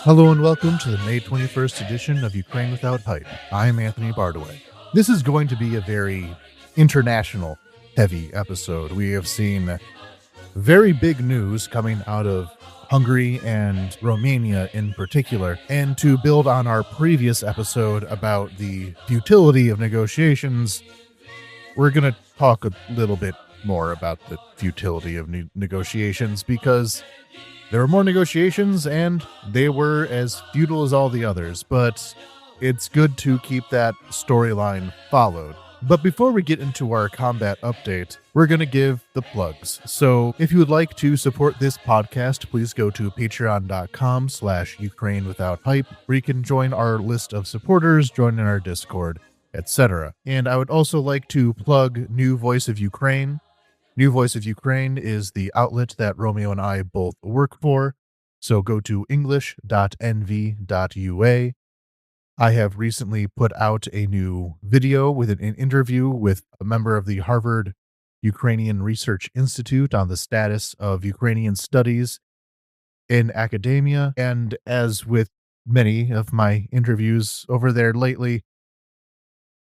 Hello and welcome to the May 21st edition of Ukraine Without Hype. I'm Anthony Bardaway. This is going to be a very international heavy episode. We have seen very big news coming out of Hungary and Romania in particular. And to build on our previous episode about the futility of negotiations, we're going to talk a little bit more about the futility of negotiations because there were more negotiations and they were as futile as all the others, but it's good to keep that storyline followed. But before we get into our combat update, we're going to give the plugs. So if you would like to support this podcast, please go to patreon.com/Ukraine Without Hype, where you can join our list of supporters, join in our Discord, etc. And I would also like to plug New Voice of Ukraine. New Voice of Ukraine is the outlet that Romeo and I both work for, so go to english.nv.ua. I have recently put out a new video with an interview with a member of the Harvard Ukrainian Research Institute on the status of Ukrainian studies in academia, and as with many of my interviews over there lately,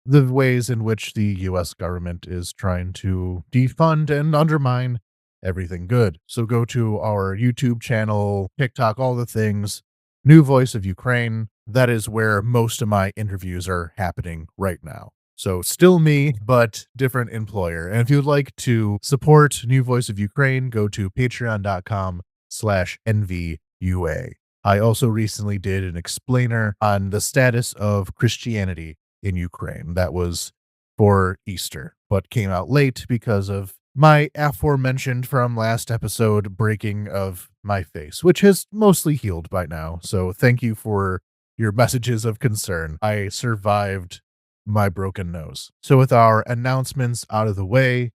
the ways in which the U.S. government is trying to defund and undermine everything good. So go to our YouTube channel, TikTok, all the things, New Voice of Ukraine. That is where most of my interviews are happening right now. So still me, but different employer. And if you'd like to support New Voice of Ukraine, go to patreon.com/NVUA. I also recently did an explainer on the status of Christianity in Ukraine. That was for Easter, but came out late because of my aforementioned from last episode breaking of my face, which has mostly healed by now. So thank you for your messages of concern. I survived my broken nose. So with our announcements out of the way,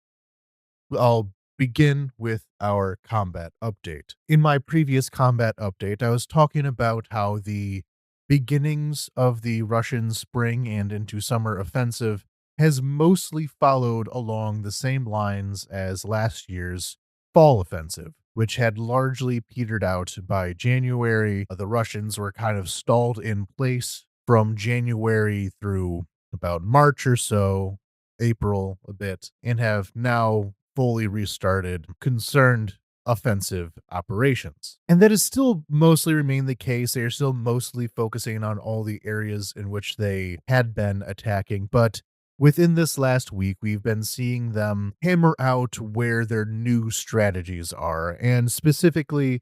I'll begin with our combat update. In my previous combat update, I was talking about how the beginnings of the Russian spring and into summer offensive has mostly followed along the same lines as last year's fall offensive, which had largely petered out by January. The Russians were kind of stalled in place from January through about March or so, April a bit, and have now fully restarted concerned offensive operations. And that has still mostly remained the case. They are still mostly focusing on all the areas in which they had been attacking. But within this last week, we've been seeing them hammer out where their new strategies are. And specifically,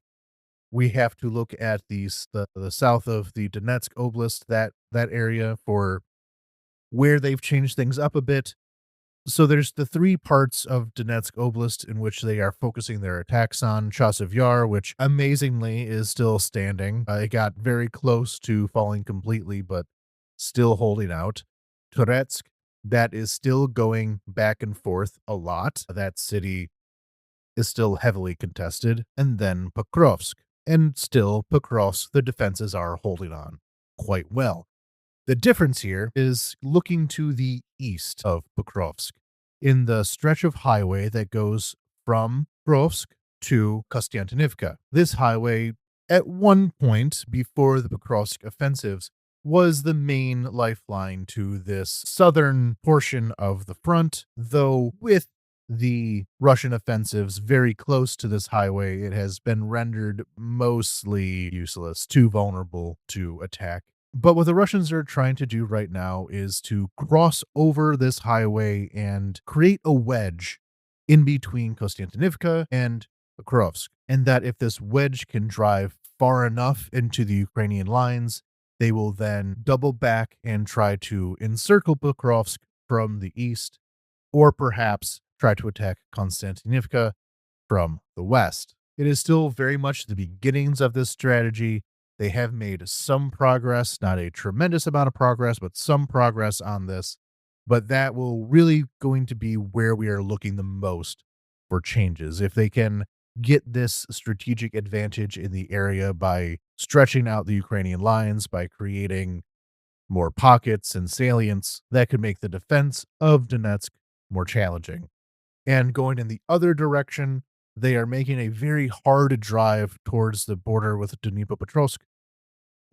we have to look at the south of the Donetsk Oblast, that area, for where they've changed things up a bit. So there's the three parts of Donetsk Oblast in which they are focusing their attacks on. Chasiv Yar, which amazingly is still standing. It got very close to falling completely, but still holding out. Turetsk, that is still going back and forth a lot. That city is still heavily contested. And then Pokrovsk. And still, Pokrovsk, the defenses are holding on quite well. The difference here is looking to the east of Pokrovsk, in the stretch of highway that goes from Pokrovsk to Kostiantynivka. This highway, at one point before the Pokrovsk offensives, was the main lifeline to this southern portion of the front, though with the Russian offensives very close to this highway, it has been rendered mostly useless, too vulnerable to attack. But what the Russians are trying to do right now is to cross over this highway and create a wedge in between Kostiantynivka and Pokrovsk. And that if this wedge can drive far enough into the Ukrainian lines, they will then double back and try to encircle Pokrovsk from the east, or perhaps try to attack Kostiantynivka from the west. It is still very much the beginnings of this strategy. They have made some progress, not a tremendous amount of progress, but some progress on this. But that will really going to be where we are looking the most for changes. If they can get this strategic advantage in the area by stretching out the Ukrainian lines, by creating more pockets and salients, that could make the defense of Donetsk more challenging. And going in the other direction, they are making a very hard drive towards the border with Dnipropetrovsk,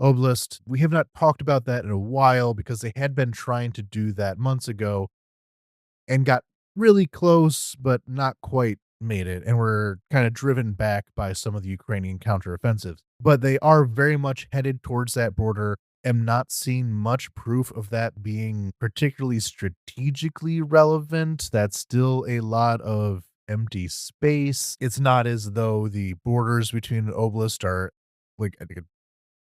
Oblast. We have not talked about that in a while because they had been trying to do that months ago and got really close, but not quite made it, and were kind of driven back by some of the Ukrainian counteroffensives. But they are very much headed towards that border. Am not seeing much proof of that being particularly strategically relevant. That's still a lot of empty space. It's not as though the borders between the oblast are like a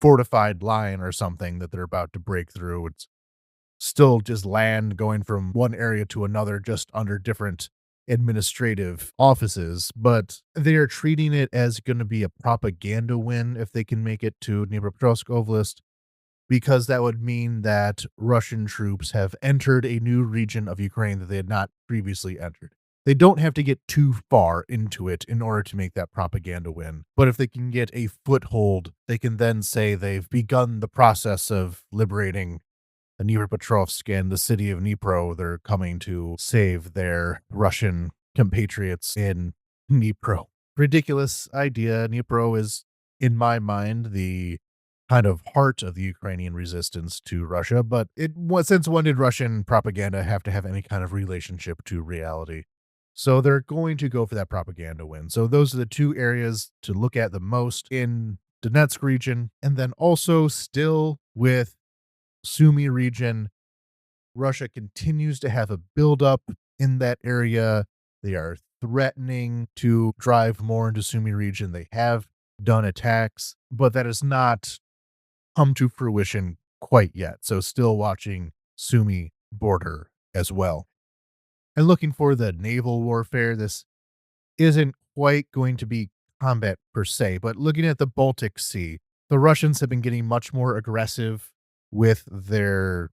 fortified line or something that they're about to break through. It's still just land going from one area to another, just under different administrative offices, but they are treating it as going to be a propaganda win if they can make it to Dnipropetrovsk Oblast, because that would mean that Russian troops have entered a new region of Ukraine that they had not previously entered. They don't have to get too far into it in order to make that propaganda win. But if they can get a foothold, they can then say they've begun the process of liberating the Dnipropetrovsk and the city of Dnipro. They're coming to save their Russian compatriots in Dnipro. Ridiculous idea. Dnipro is, in my mind, the kind of heart of the Ukrainian resistance to Russia, but since when did Russian propaganda have to have any kind of relationship to reality? So they're going to go for that propaganda win. So those are the two areas to look at the most in Donetsk region. And then also still with Sumy region, Russia continues to have a buildup in that area. They are threatening to drive more into Sumy region. They have done attacks, but that has not come to fruition quite yet. So still watching Sumy border as well. And looking for the naval warfare, this isn't quite going to be combat per se, but looking at the Baltic Sea, the Russians have been getting much more aggressive with their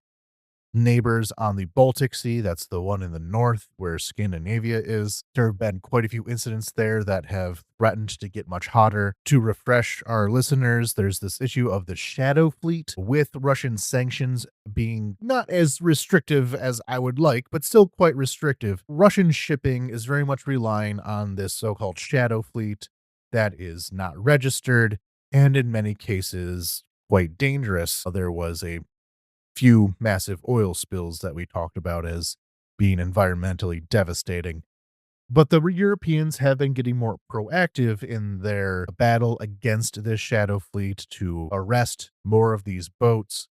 neighbors on the Baltic Sea. That's the one in the north where Scandinavia is. There have been quite a few incidents there that have threatened to get much hotter. To refresh our listeners, there's this issue of the Shadow Fleet, with Russian sanctions being not as restrictive as I would like, but still quite restrictive. Russian shipping is very much relying on this so-called Shadow Fleet that is not registered and in many cases quite dangerous. There was a few massive oil spills that we talked about as being environmentally devastating. But the Europeans have been getting more proactive in their battle against this shadow fleet to arrest more of these boats.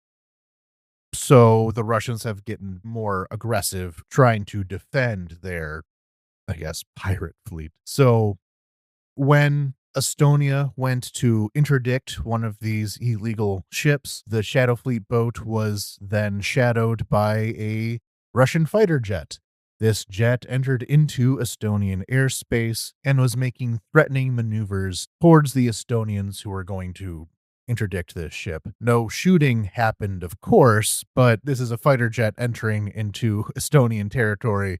So the Russians have gotten more aggressive trying to defend their, I guess, pirate fleet. So when Estonia went to interdict one of these illegal ships, the Shadow Fleet boat was then shadowed by a Russian fighter jet. This jet entered into Estonian airspace and was making threatening maneuvers towards the Estonians who were going to interdict this ship. No shooting happened, of course, but this is a fighter jet entering into Estonian territory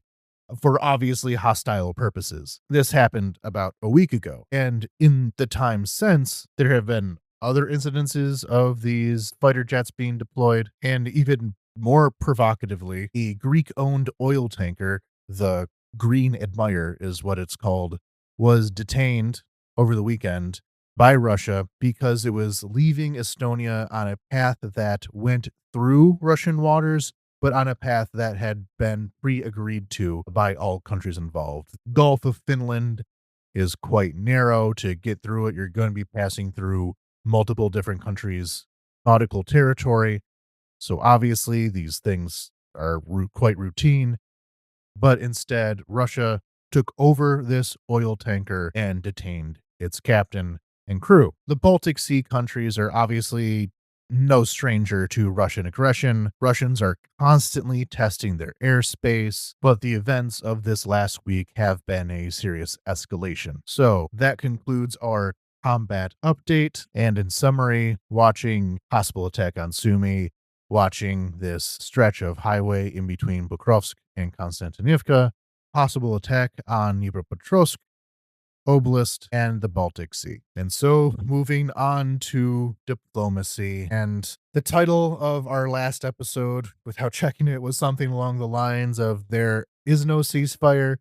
for obviously hostile purposes. This happened about a week ago, and in the time since, there have been other incidences of these fighter jets being deployed, and even more provocatively, a Greek-owned oil tanker, the Green Admire is what it's called, was detained over the weekend by Russia because it was leaving Estonia on a path that went through Russian waters, but on a path that had been pre-agreed to by all countries involved. Gulf of Finland is quite narrow. To get through it, you're going to be passing through multiple different countries' nautical territory. So obviously, these things are quite routine. But instead, Russia took over this oil tanker and detained its captain and crew. The Baltic Sea countries are obviously no stranger to Russian aggression. Russians are constantly testing their airspace, but the events of this last week have been a serious escalation. So that concludes our combat update. And in summary, watching possible attack on Sumy, watching this stretch of highway in between Pokrovsk and Konstantinivka, possible attack on Dnipropetrovsk Oblast, and the Baltic Sea. And so moving on to diplomacy. And the title of our last episode, without checking it, was something along the lines of there is no ceasefire.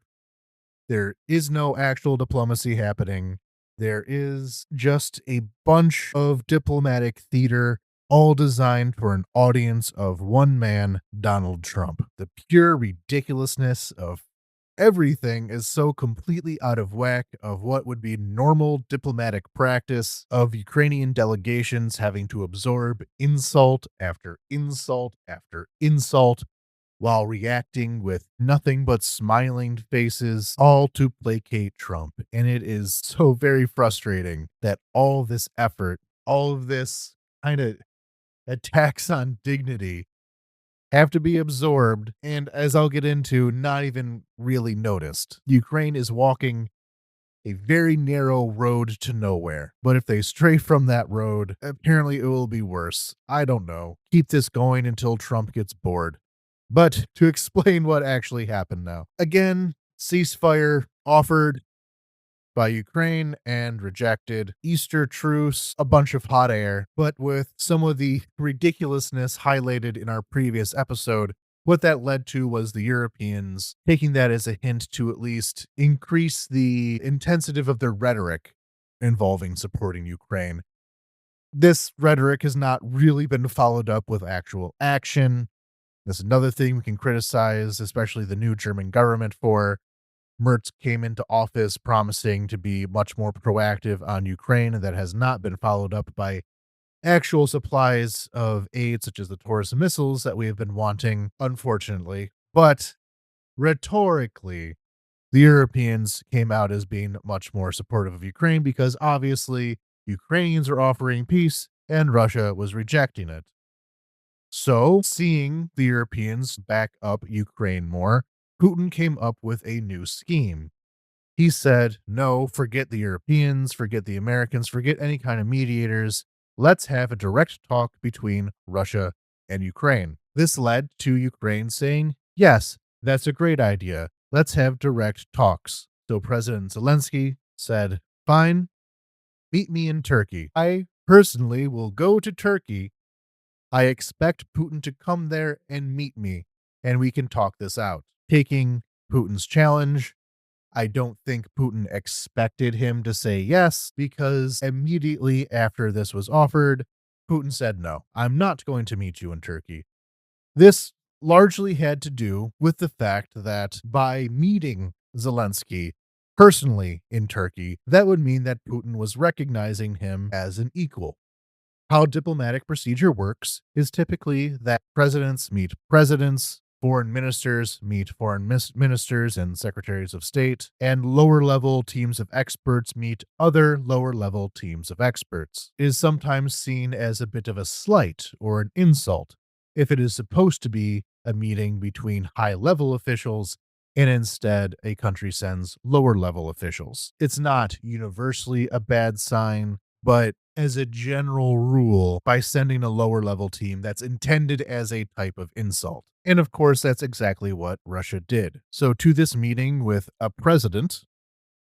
There is no actual diplomacy happening. There is just a bunch of diplomatic theater all designed for an audience of one man, Donald Trump. The pure ridiculousness of everything is so completely out of whack of what would be normal diplomatic practice of Ukrainian delegations having to absorb insult after insult after insult while reacting with nothing but smiling faces, all to placate Trump. And it is so very frustrating that all this effort, all of this kind of attacks on dignity have to be absorbed, and as I'll get into, not even really noticed. Ukraine is walking a very narrow road to nowhere, but if they stray from that road, apparently it will be worse. I don't know. Keep this going until Trump gets bored. But to explain what actually happened now. Again, ceasefire offered by Ukraine and rejected. Easter truce, a bunch of hot air, but with some of the ridiculousness highlighted in our previous episode, what that led to was the Europeans taking that as a hint to at least increase the intensity of their rhetoric involving supporting Ukraine. This rhetoric has not really been followed up with actual action. That's another thing we can criticize, especially the new German government for. Merz came into office promising to be much more proactive on Ukraine, and that has not been followed up by actual supplies of aid, such as the Taurus missiles that we have been wanting, unfortunately. But rhetorically, the Europeans came out as being much more supportive of Ukraine because obviously Ukrainians are offering peace and Russia was rejecting it. So, seeing the Europeans back up Ukraine more, Putin came up with a new scheme. He said, no, forget the Europeans, forget the Americans, forget any kind of mediators. Let's have a direct talk between Russia and Ukraine. This led to Ukraine saying, yes, that's a great idea. Let's have direct talks. So President Zelensky said, fine, meet me in Turkey. I personally will go to Turkey. I expect Putin to come there and meet me, and we can talk this out. Taking Putin's challenge, I don't think Putin expected him to say yes, because immediately after this was offered, Putin said, no, I'm not going to meet you in Turkey. This largely had to do with the fact that by meeting Zelensky personally in Turkey, that would mean that Putin was recognizing him as an equal. How diplomatic procedure works is typically that presidents meet presidents, foreign ministers meet foreign ministers and secretaries of state, and lower level teams of experts meet other lower level teams of experts. It is sometimes seen as a bit of a slight or an insult if it is supposed to be a meeting between high level officials and instead a country sends lower level officials. It's not universally a bad sign, but as a general rule, by sending a lower level team, that's intended as a type of insult. And of course, that's exactly what Russia did. So to this meeting with a president,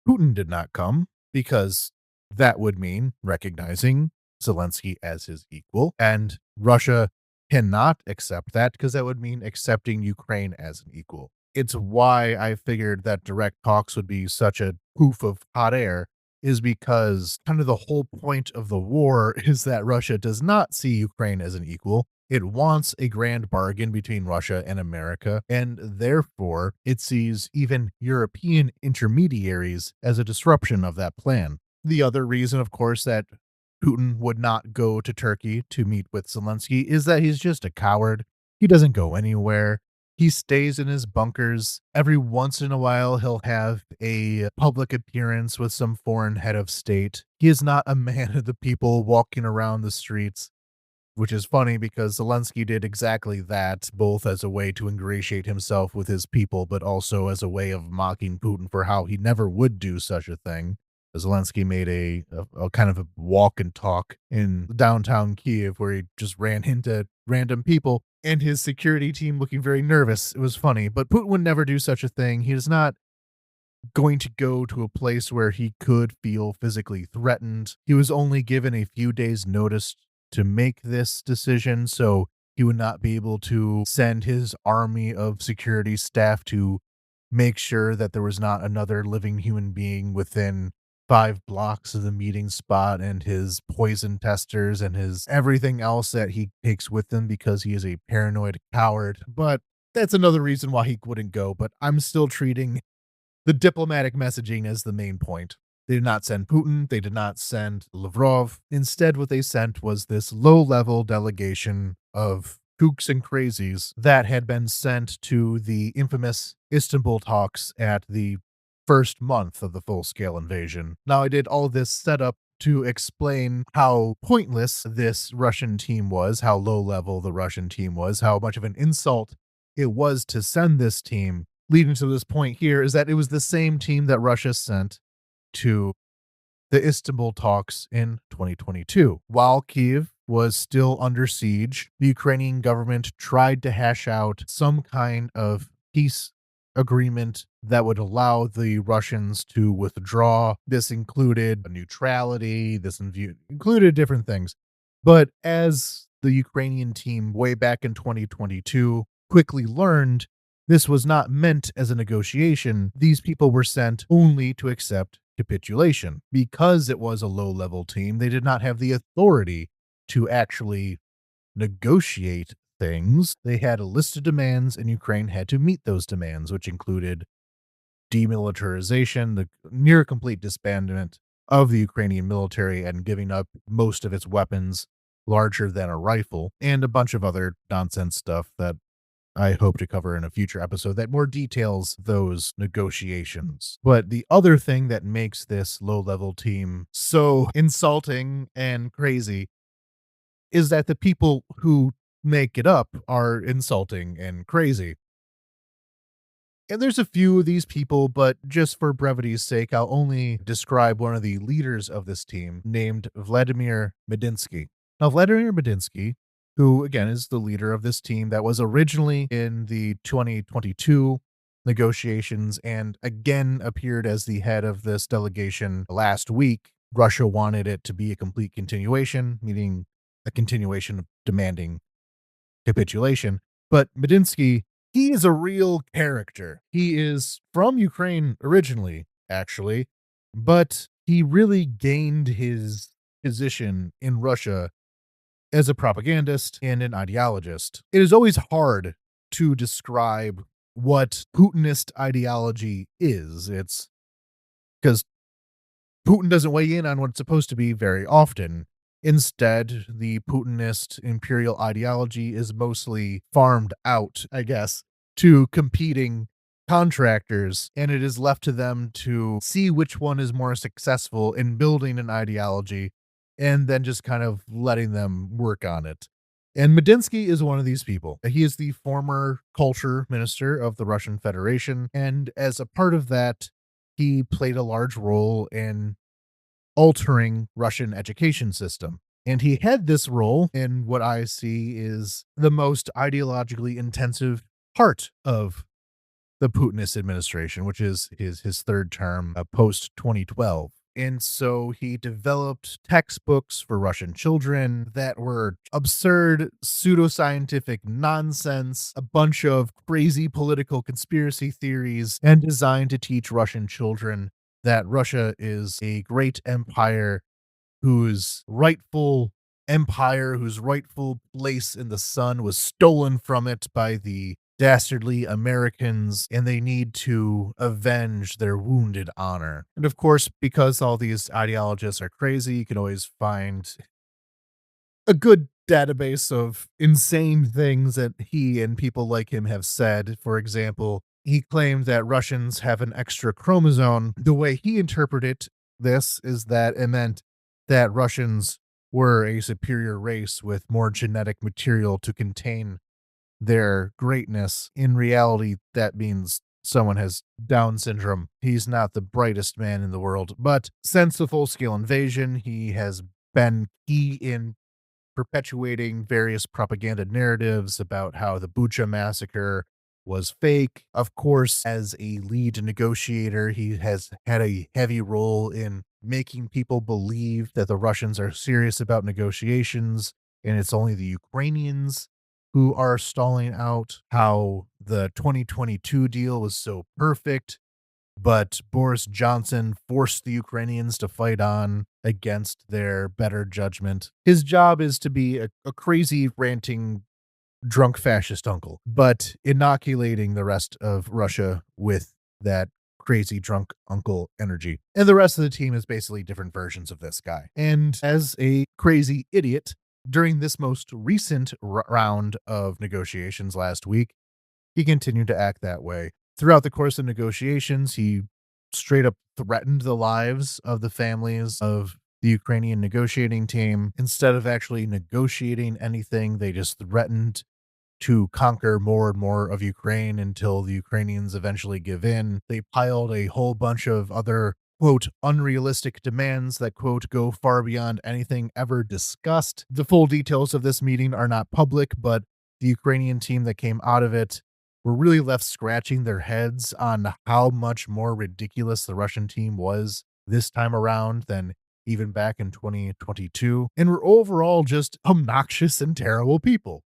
Putin did not come because that would mean recognizing Zelensky as his equal, and Russia cannot accept that because that would mean accepting Ukraine as an equal. It's why I figured that direct talks would be such a poof of hot air, is because kind of the whole point of the war is that Russia does not see Ukraine as an equal. It wants a grand bargain between Russia and America, and therefore it sees even European intermediaries as a disruption of that plan. The other reason, of course, that Putin would not go to Turkey to meet with Zelensky is that he's just a coward. He doesn't go anywhere. He stays in his bunkers. Every once in a while, he'll have a public appearance with some foreign head of state. He is not a man of the people walking around the streets, which is funny because Zelensky did exactly that, both as a way to ingratiate himself with his people, but also as a way of mocking Putin for how he never would do such a thing. Zelensky made a kind of a walk and talk in downtown Kiev where he just ran into random people and his security team looking very nervous. It was funny, but Putin would never do such a thing. He is not going to go to a place where he could feel physically threatened. He was only given a few days' notice to make this decision, so he would not be able to send his army of security staff to make sure that there was not another living human being within 5 blocks of the meeting spot and his poison testers and his everything else that he takes with him because he is a paranoid coward. But that's another reason why he wouldn't go. But I'm still treating the diplomatic messaging as the main point. They did not send Putin. They did not send Lavrov. Instead, what they sent was this low level delegation of kooks and crazies that had been sent to the infamous Istanbul talks at the first month of the full scale invasion. Now, I did all this setup to explain how pointless this Russian team was, how low level the Russian team was, how much of an insult it was to send this team. Leading to this point here is that it was the same team that Russia sent to the Istanbul talks in 2022. While Kyiv was still under siege, the Ukrainian government tried to hash out some kind of peace agreement that would allow the Russians to withdraw. This included neutrality, included different things. But as the Ukrainian team way back in 2022 quickly learned, this was not meant as a negotiation. These people were sent only to accept capitulation. Because it was a low level team, they did not have the authority to actually negotiate things. They had a list of demands, and Ukraine had to meet those demands, which included demilitarization, the near complete disbandment of the Ukrainian military, and giving up most of its weapons larger than a rifle, and a bunch of other nonsense stuff that I hope to cover in a future episode that more details those negotiations. But the other thing that makes this low level team so insulting and crazy is that the people who make it up are insulting and crazy. And there's a few of these people, but just for brevity's sake, I'll only describe one of the leaders of this team named Vladimir Medinsky. Now, Vladimir Medinsky, who again is the leader of this team that was originally in the 2022 negotiations and again appeared as the head of this delegation last week. Russia wanted it to be a complete continuation, meaning a continuation of demanding capitulation. But Medinsky, he is a real character. He is from Ukraine originally, actually, but he really gained his position in Russia as a propagandist and an ideologist. It is always hard to describe what Putinist ideology is. It's because Putin doesn't weigh in on what it's supposed to be very often. Instead, the Putinist imperial ideology is mostly farmed out, I guess, to competing contractors, and it is left to them to see which one is more successful in building an ideology and then just kind of letting them work on it. And Medinsky is one of these people. He is the former culture minister of the Russian Federation, and as a part of that, he played a large role in altering Russian education system. And he had this role in what I see is the most ideologically intensive part of the Putinist administration, which is his third term post 2012. And so he developed textbooks for Russian children that were absurd, pseudoscientific nonsense, a bunch of crazy political conspiracy theories, and designed to teach Russian children that Russia is a great empire whose rightful place in the sun was stolen from it by the dastardly Americans, and they need to avenge their wounded honor. And of course, because all these ideologists are crazy, you can always find a good database of insane things that he and people like him have said. For example, he claimed that Russians have an extra chromosome. The way he interpreted this is that it meant that Russians were a superior race with more genetic material to contain their greatness. In reality, that means someone has Down syndrome. He's not the brightest man in the world, but since the full-scale invasion, he has been key in perpetuating various propaganda narratives about how the Bucha massacre was fake. Of course, as a lead negotiator, he has had a heavy role in making people believe that the Russians are serious about negotiations, and it's only the Ukrainians who are stalling out, how the 2022 deal was so perfect but Boris Johnson forced the Ukrainians to fight on against their better judgment. His job is to be a crazy, ranting, drunk fascist uncle, but inoculating the rest of Russia with that crazy drunk uncle energy. And the rest of the team is basically different versions of this guy. And as a crazy idiot, during this most recent round of negotiations last week, he continued to act that way. Throughout the course of negotiations, he straight up threatened the lives of the families of the Ukrainian negotiating team. Instead of actually negotiating anything, they just threatened to conquer more and more of Ukraine until the Ukrainians eventually give in. They piled a whole bunch of other, quote, unrealistic demands that, quote, go far beyond anything ever discussed. The full details of this meeting are not public, but the Ukrainian team that came out of it were really left scratching their heads on how much more ridiculous the Russian team was this time around than even back in 2022, and were overall just obnoxious and terrible people.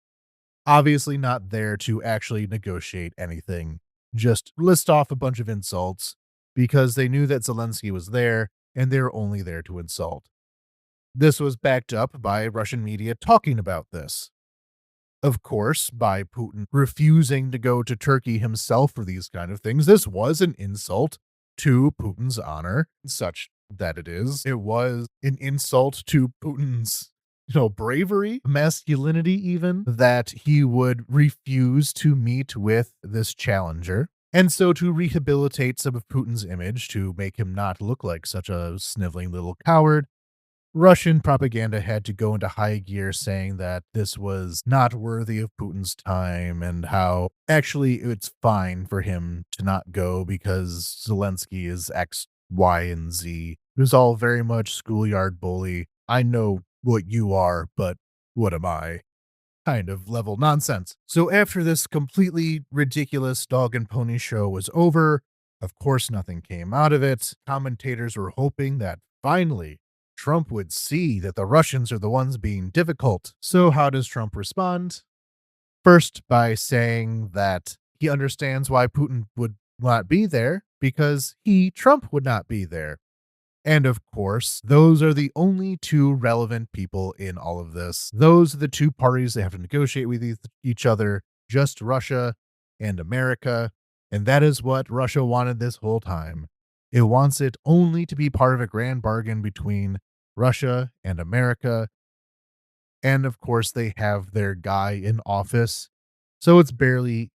Obviously not there to actually negotiate anything, just list off a bunch of insults because they knew that Zelensky was there and they were only there to insult. This was backed up by Russian media talking about this. Of course, by Putin refusing to go to Turkey himself for these kind of things. This was an insult to Putin's honor, such that it is. It was an insult to Putin's bravery, masculinity, even, that he would refuse to meet with this challenger. And so to rehabilitate some of Putin's image, to make him not look like such a sniveling little coward, Russian propaganda had to go into high gear saying that this was not worthy of Putin's time and how actually it's fine for him to not go because Zelensky is X, Y, and Z. It was all very much schoolyard bully. I know what you are, but what am I? Kind of level nonsense. So after this completely ridiculous dog and pony show was over, of course nothing came out of it. Commentators were hoping that finally Trump would see that the Russians are the ones being difficult. So how does Trump respond? First, by saying that he understands why Putin would not be there because Trump, would not be there. And of course, those are the only two relevant people in all of this. Those are the two parties that have to negotiate with each other, just Russia and America. And that is what Russia wanted this whole time. It wants it only to be part of a grand bargain between Russia and America. And of course, they have their guy in office. So it's barely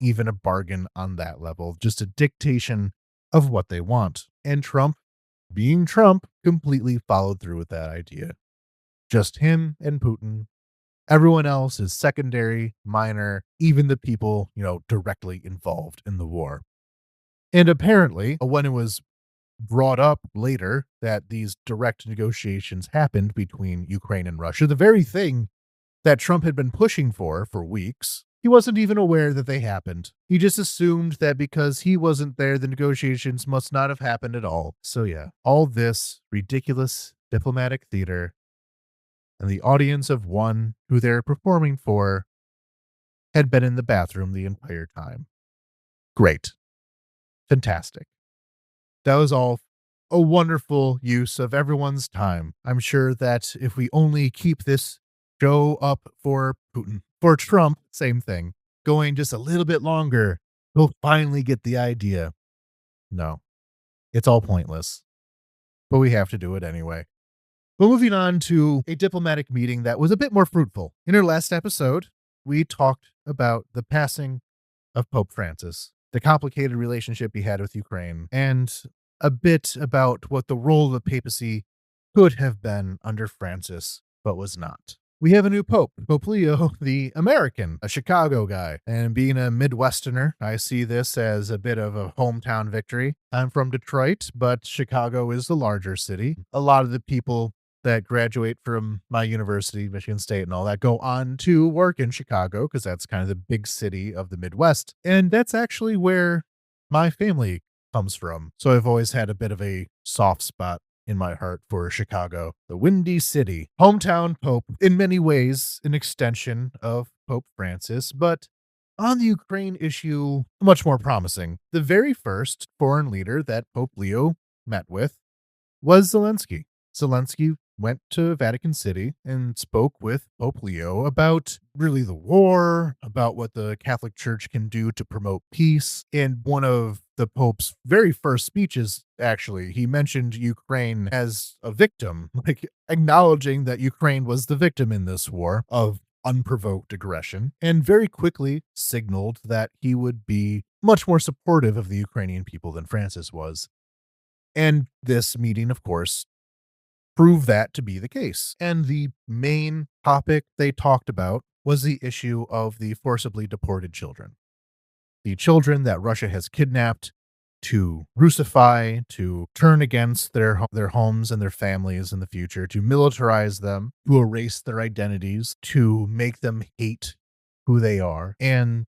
even a bargain on that level, just a dictation of what they want. And Trump, being Trump, completely followed through with that idea. Just him and Putin. Everyone else is secondary, minor, even the people, directly involved in the war. And apparently, when it was brought up later that these direct negotiations happened between Ukraine and Russia, the very thing that Trump had been pushing for weeks, he wasn't even aware that they happened. He just assumed that because he wasn't there, the negotiations must not have happened at all. So yeah, all this ridiculous diplomatic theater and the audience of one who they're performing for had been in the bathroom the entire time. Great. Fantastic. That was all a wonderful use of everyone's time. I'm sure that if we only keep this show up for Putin, for Trump, same thing, going just a little bit longer, we'll finally get the idea. No, it's all pointless, but we have to do it anyway. But moving on to a diplomatic meeting that was a bit more fruitful. In our last episode, we talked about the passing of Pope Francis, the complicated relationship he had with Ukraine, and a bit about what the role of the papacy could have been under Francis, but was not. We have a new pope, Pope Leo, the American, a Chicago guy. And being a Midwesterner, I see this as a bit of a hometown victory. I'm from Detroit, but Chicago is the larger city. A lot of the people that graduate from my university, Michigan State and all that, go on to work in Chicago because that's kind of the big city of the Midwest. And that's actually where my family comes from. So I've always had a bit of a soft spot in my heart for Chicago, the Windy City. Hometown Pope, in many ways, an extension of Pope Francis, but On the Ukraine issue, much more promising. The very first foreign leader that Pope Leo met with was Zelensky. Zelensky went to Vatican City and spoke with Pope Leo about really the war, about what the Catholic Church can do to promote peace. In one of the Pope's very first speeches, actually, he mentioned Ukraine as a victim, like acknowledging that Ukraine was the victim in this war of unprovoked aggression, and very quickly signaled that he would be much more supportive of the Ukrainian people than Francis was. And this meeting, of course, proved that to be the case. And the main topic they talked about was the issue of the forcibly deported children. The children that Russia has kidnapped to Russify, to turn against their homes and their families in the future, to militarize them, to erase their identities, to make them hate who they are. And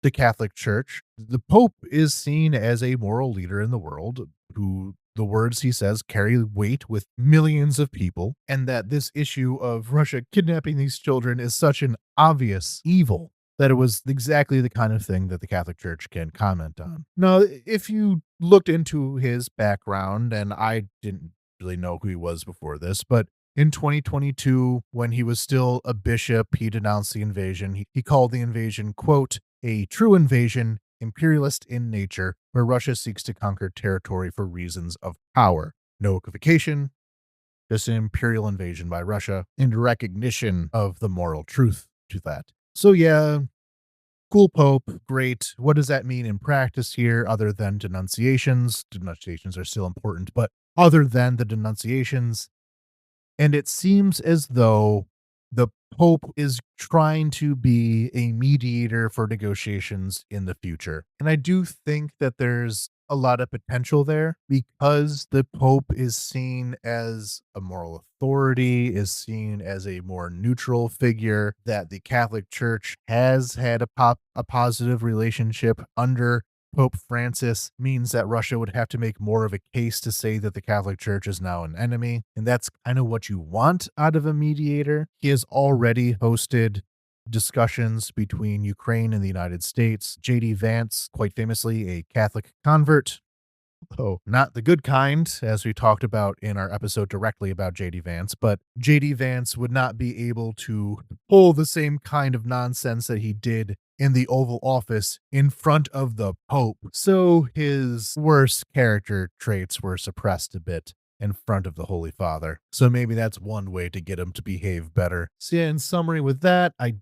the Catholic Church, the Pope is seen as a moral leader in the world who the words he says carry weight with millions of people, and that this issue of Russia kidnapping these children is such an obvious evil that it was exactly the kind of thing that the Catholic Church can comment on. Now, if you looked into his background, and I didn't really know who he was before this, but in 2022, when he was still a bishop, he denounced the invasion. He called the invasion, quote, a true invasion, imperialist in nature, where Russia seeks to conquer territory for reasons of power. No equivocation, just an imperial invasion by Russia in recognition of the moral truth to that. So yeah, cool Pope, great. What does that mean in practice here other than denunciations? Denunciations are still important, but other than the denunciations, and it seems as though the Pope is trying to be a mediator for negotiations in the future. And I do think that there's a lot of potential there because the Pope is seen as a moral authority, is seen as a more neutral figure, that the Catholic Church has had a positive relationship under Pope Francis, means that Russia would have to make more of a case to say that the Catholic Church is now an enemy. And that's kind of what you want out of a mediator. He has already hosted discussions between Ukraine and the United States. J.D. Vance, quite famously a Catholic convert, though not the good kind, as we talked about in our episode directly about J.D. Vance, but J.D. Vance would not be able to pull the same kind of nonsense that he did in the Oval Office in front of the Pope. So his worst character traits were suppressed a bit in front of the Holy Father. So maybe that's one way to get him to behave better. So yeah, in summary with that, I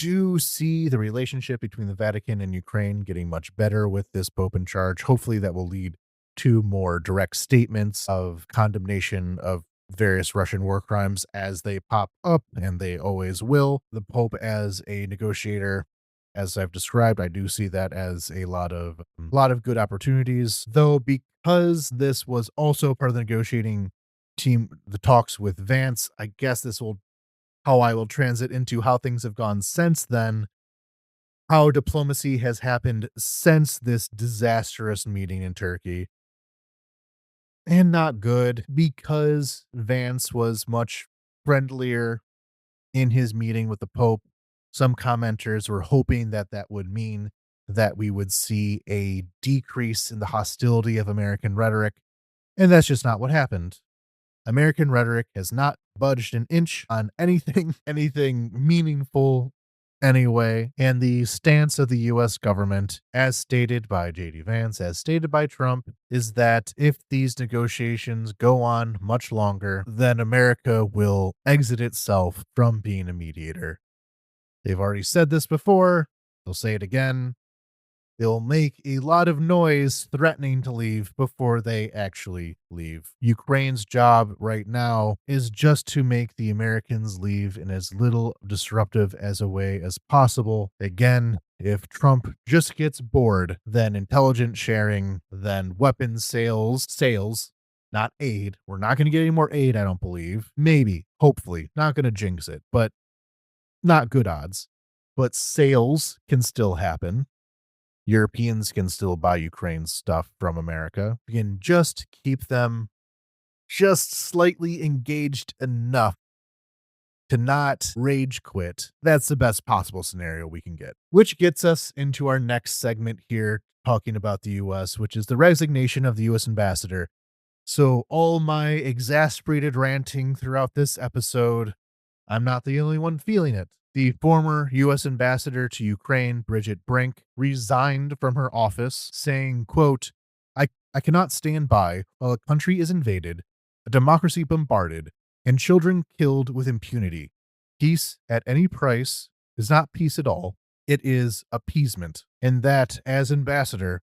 do see the relationship between the Vatican and Ukraine getting much better with this Pope in charge. Hopefully that will lead to more direct statements of condemnation of various Russian war crimes as they pop up, and they always will. The Pope as a negotiator, as I've described, I do see that as a lot of good opportunities, though, because this was also part of the negotiating team, the talks with Vance, I guess this will how I will transit into how things have gone since then, how diplomacy has happened since this disastrous meeting in Turkey. And not good, because Vance was much friendlier in his meeting with the Pope. Some commenters were hoping that that would mean that we would see a decrease in the hostility of American rhetoric, and that's just not what happened. American rhetoric has not budged an inch on anything, anything meaningful anyway. And the stance of the US government, as stated by J.D. Vance, as stated by Trump, is that if these negotiations go on much longer, then America will exit itself from being a mediator. They've already said this before. They'll say it again. They'll make a lot of noise threatening to leave before they actually leave. Ukraine's job right now is just to make the Americans leave in as little disruptive as a way as possible. Again, if Trump just gets bored, then intelligence sharing, then weapons sales, not aid. We're not going to get any more aid, I don't believe. Maybe, hopefully, not going to jinx it, but not good odds. But sales can still happen. Europeans can still buy Ukraine's stuff from America. We can just keep them just slightly engaged enough to not rage quit. That's the best possible scenario we can get. Which gets us into our next segment here, talking about the US, which is the resignation of the US ambassador. So, all my exasperated ranting throughout this episode, I'm not the only one feeling it. The former U.S. ambassador to Ukraine, Bridget Brink, resigned from her office, saying, quote, I cannot stand by while a country is invaded, a democracy bombarded, and children killed with impunity. Peace at any price is not peace at all. It is appeasement. And that, as ambassador,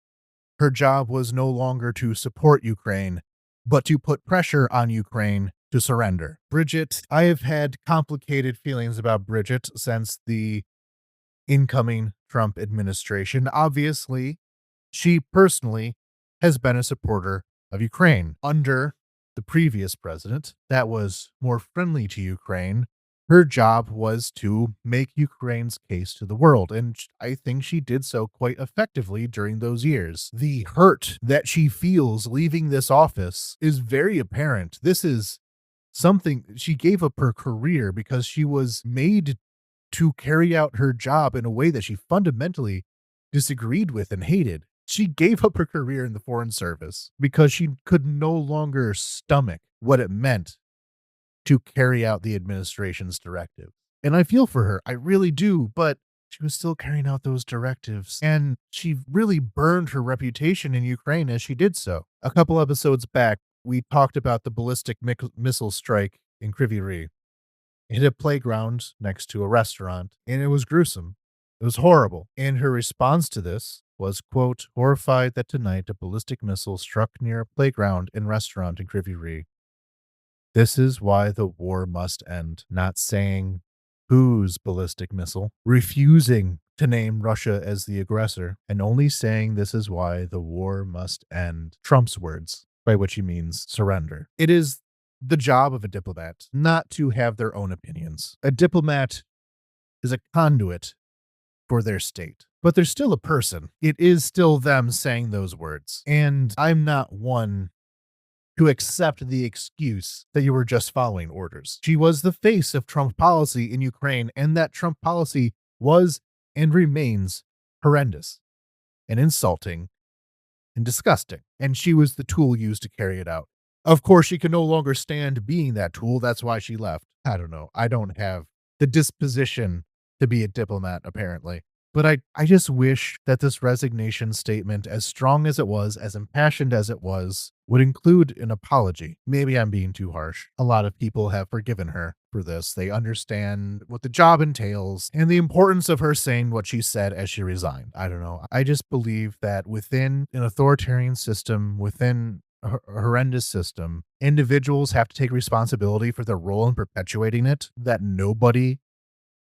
her job was no longer to support Ukraine, but to put pressure on Ukraine to surrender. Bridget, I have had complicated feelings about Bridget since the incoming Trump administration. Obviously, she personally has been a supporter of Ukraine. Under the previous president that was more friendly to Ukraine, her job was to make Ukraine's case to the world, and I think she did so quite effectively during those years. The hurt that she feels leaving this office is very apparent. This is something she gave up her career because she was made to carry out her job in a way that she fundamentally disagreed with and hated. She gave up her career in the Foreign Service because she could no longer stomach what it meant to carry out the administration's directive. And I feel for her, I really do, but she was still carrying out those directives, and she really burned her reputation in Ukraine as she did so. A couple episodes back, we talked about the ballistic missile strike in Kryvyi Rih. It hit a playground next to a restaurant, and it was gruesome. It was horrible. And her response to this was, quote, horrified that tonight a ballistic missile struck near a playground and restaurant in Kryvyi Rih. This is why the war must end. Not saying whose ballistic missile, refusing to name Russia as the aggressor, and only saying this is why the war must end. Trump's words, by which he means surrender. It is the job of a diplomat not to have their own opinions. A diplomat is a conduit for their state, but they're still a person. It is still them saying those words. And I'm not one to accept the excuse that you were just following orders. She was the face of Trump policy in Ukraine, and that Trump policy was and remains horrendous and insulting and disgusting. And she was the tool used to carry it out. Of course, she could no longer stand being that tool. That's why she left. I don't know. I don't have the disposition to be a diplomat, apparently. But I just wish that this resignation statement, as strong as it was, as impassioned as it was, would include an apology. Maybe I'm being too harsh. A lot of people have forgiven her for this. They understand what the job entails and the importance of her saying what she said as she resigned. I don't know. I just believe that within an authoritarian system, within a horrendous system, individuals have to take responsibility for their role in perpetuating it, that nobody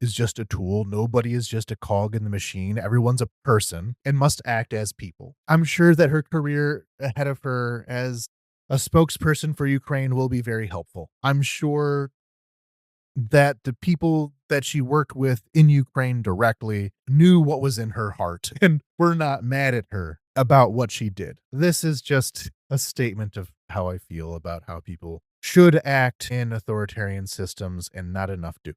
is just a tool. Nobody is just a cog in the machine. Everyone's a person and must act as people. I'm sure that her career ahead of her as a spokesperson for Ukraine will be very helpful. I'm sure that the people that she worked with in Ukraine directly knew what was in her heart and were not mad at her about what she did. This is just a statement of how I feel about how people should act in authoritarian systems, and not enough do.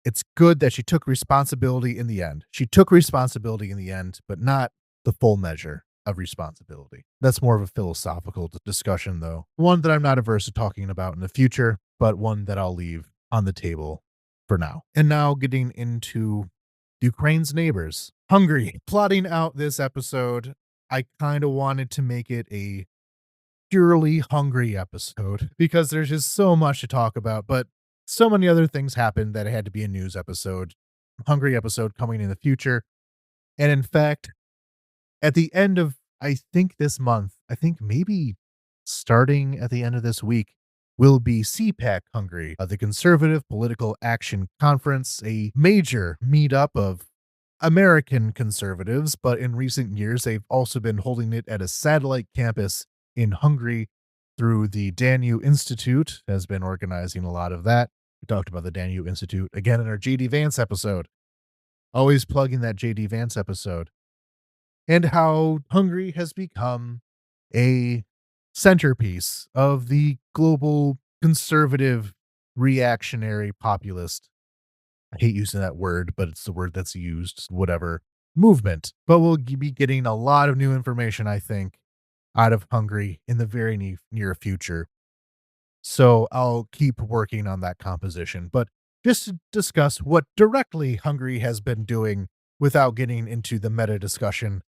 It's good that she took responsibility in the end. She took responsibility in the end, but not the full measure of responsibility. That's more of a philosophical discussion, though. One that I'm not averse to talking about in the future, but one that I'll leave on the table for now. And now getting into Ukraine's neighbors, Hungary. Plotting out this episode, I kind of wanted to make it a purely Hungary episode because there's just so much to talk about, but so many other things happened that it had to be a news episode, Hungary episode coming in the future. And in fact, at the end of, I think this month, I think maybe starting at the end of this week, will be CPAC Hungary, the Conservative Political Action Conference, a major meetup of American conservatives, but in recent years, they've also been holding it at a satellite campus in Hungary through the Danube Institute, has been organizing a lot of that. We talked about the Danube Institute again in our JD Vance episode. Always plugging that JD Vance episode. And how Hungary has become a centerpiece of the global conservative reactionary populist, I hate using that word, but it's the word that's used, whatever, movement. But we'll be getting a lot of new information, I think, out of Hungary in the very near future. So I'll keep working on that composition. But just to discuss what directly Hungary has been doing without getting into the meta discussion